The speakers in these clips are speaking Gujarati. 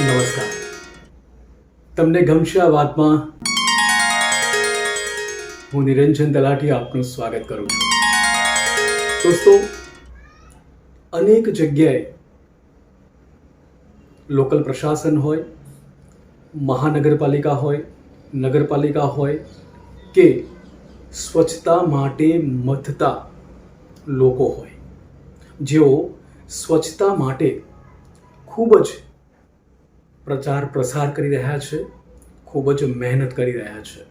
નમસ્કાર. તમને ગમશે આ વાતમાં હું નિરંજન તલાટી આપનું સ્વાગત કરું છું. દોસ્તો, અનેક જગ્યાએ લોકલ પ્રશાસન હોય, મહાનગરપાલિકા હોય, નગરપાલિકા હોય કે સ્વચ્છતા માટે મથતા લોકો હોય, જેઓ સ્વચ્છતા માટે ખૂબ જ પ્રચાર પ્રસાર કરી રહ્યા છે, ખૂબ જ મહેનત કરી રહ્યા છે.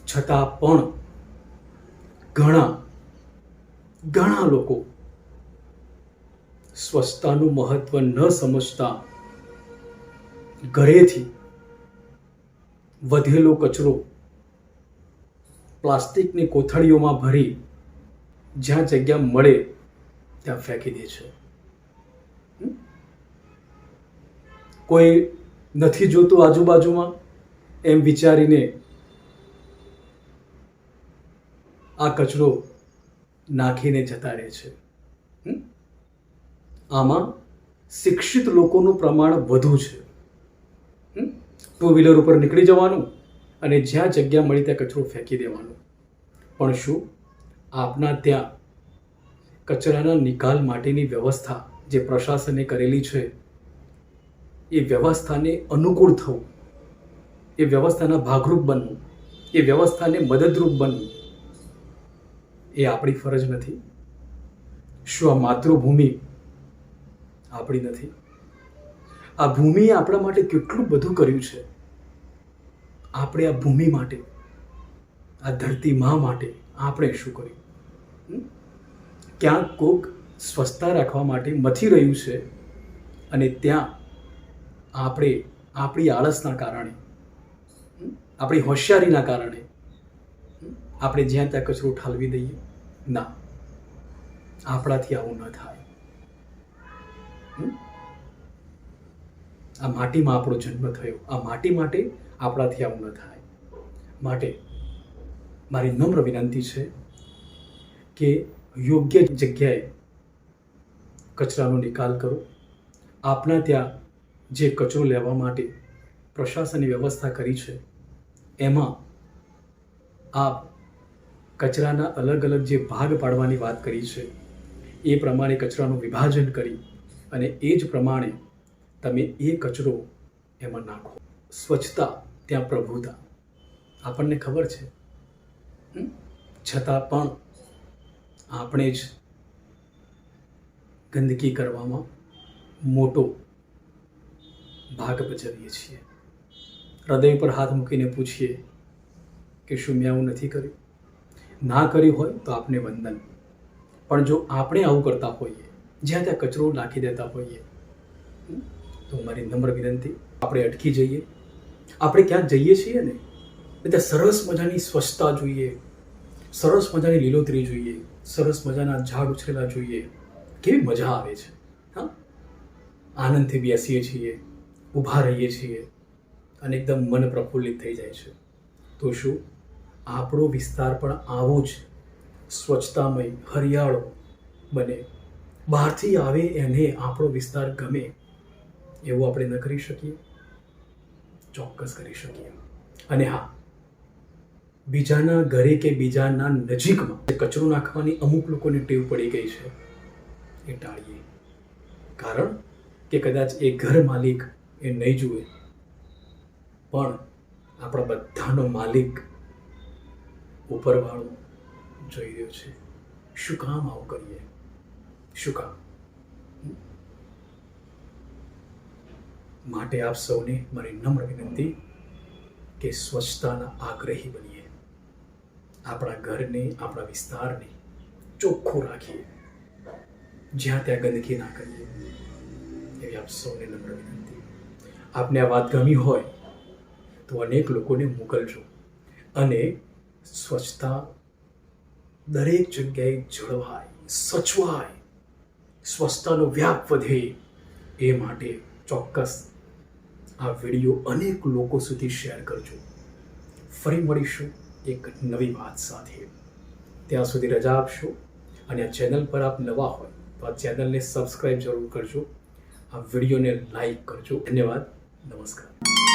છતાં પણ ઘણા લોકો સ્વચ્છતાનું મહત્વ ન સમજતા ઘરેથી વધેલો કચરો પ્લાસ્ટિકની કોથળીઓમાં ભરી જ્યાં જગ્યા મળે ત્યાં ફેંકી દે છે. કોઈ નથી જોતું આજુબાજુમાં એમ વિચારીને આ કચરો નાખીને જતા રહે છે. આમાં શિક્ષિત લોકોનું પ્રમાણ વધુ છે. ટુ વ્હીલર ઉપર નીકળી જવાનું અને જ્યાં જગ્યા મળી ત્યાં કચરો ફેંકી દેવાનો. પણ શું આપના ત્યાં કચરાના નિકાલ માટેની વ્યવસ્થા જે પ્રશાસને કરેલી છે એ વ્યવસ્થાને અનુકૂળ થવું, એ વ્યવસ્થાના ભાગરૂપ બનવું, એ વ્યવસ્થાને મદદરૂપ બનવું એ આપણી ફરજ નથી? શું આ માતૃભૂમિ આપણી નથી? આ ભૂમિએ આપણા માટે કેટલું બધું કર્યું છે. આપણે આ ભૂમિ માટે, આ ધરતી મા માટે આપણે શું કર્યું? ક્યાંક કોક સ્વચ્છતા રાખવા માટે મથી રહ્યું છે અને ત્યાં આપણે આપણી આળસના કારણે, આપણી હોશિયારીના કારણે આપણે જ્યાં ત્યાં કચરો ઠાલવી દઈએ. ના, આપણાથી આવું ન થાય. આ માટીમાં આપણો જન્મ થયો, આ માટી માટે આપણાથી આવું ન થાય. માટે મારી નમ્ર વિનંતી છે કે યોગ્ય જગ્યાએ કચરાનો નિકાલ કરો. આપના ત્યાં જે કચરો લેવા માટે પ્રશાસને વ્યવસ્થા કરી છે એમાં આપ કચરાના અલગ અલગ જે ભાગ પાડવાની વાત કરી છે એ પ્રમાણે કચરાનું વિભાજન કરી અને એ જ પ્રમાણે તમે એ કચરો એમાં નાખો. સ્વચ્છતા ત્યાં પ્રભુતા, આપણને ખબર છે. છતાં પણ આપણે જ ગંદકી કરવામાં મોટો ભાગ ભજવીએ છીએ. હૃદય પર હાથ મૂકીને પૂછીએ કે શું મેં આવું નથી કર્યું? ના કર્યું હોય તો આપને વંદન. પણ જો આપણે આવું કરતા હોઈએ, જ્યાં ત્યાં કચરો નાખી દેતા હોઈએ, તો મારી નમ્ર વિનંતી, આપણે અટકી જઈએ. આપણે ક્યાંક જઈએ છીએ ને ત્યાં સરસ મજાની સ્વચ્છતા જોઈએ, સરસ મજાની લીલોતરી જોઈએ, સરસ મજાના ઝાડ ઉછરેલા જોઈએ. કેવી મજા આવે છે! હા, આનંદથી બેસીએ છીએ, ઊભા રહીએ છીએ અને એકદમ મન પ્રફુલ્લિત થઈ જાય છે. તો શું આપણો વિસ્તાર પણ આવો જ સ્વચ્છતામય, હરિયાળો બને? બહારથી આવે એને આપણો વિસ્તાર ગમે એવું આપણે ન કરી શકીએ? ચોક્કસ કરી શકીએ. અને હા, બીજાના ઘરે કે બીજાના નજીકમાં કચરો નાખવાની અમુક લોકોને ટેવ પડી ગઈ છે, એ ટાળીએ. કારણ કે કદાચ એ ઘર માલિક એ નહીં જુએ, પણ આપણા બધાનો માલિક ઉપરવાળો જોઈ રહ્યો છે. શું કામ આવું કરીએ? શું કામ? માટે આપ સૌને મારી નમ્ર વિનંતી કે સ્વચ્છતાના આગ્રહી બનીએ. આપણા ઘરને, આપણા વિસ્તારને ચોખ્ખું રાખીએ. જ્યાં ત્યાં ગંદકી ના કરીએ, એવી આપ સૌને નમ્ર વિનંતી. આપને આ વાત ગમી હોય તો અનેક લોકોને મોકલજો અને સ્વચ્છતા દરેક જગ્યાએ જળવાય, સચવાય, સ્વચ્છતાનો વ્યાપ વધે એ માટે ચોક્કસ આ વિડીયો અનેક લોકો સુધી શેર કરજો. ફરી મળીશું એક નવી વાત સાથે. ત્યાં સુધી રજા આપશો અને આ ચેનલ પર આપ નવા હોય તો આ ચેનલને સબસ્ક્રાઈબ જરૂર કરજો આ વિડીયોને લાઈક કરજો. ધન્યવાદ. નમસ્કાર.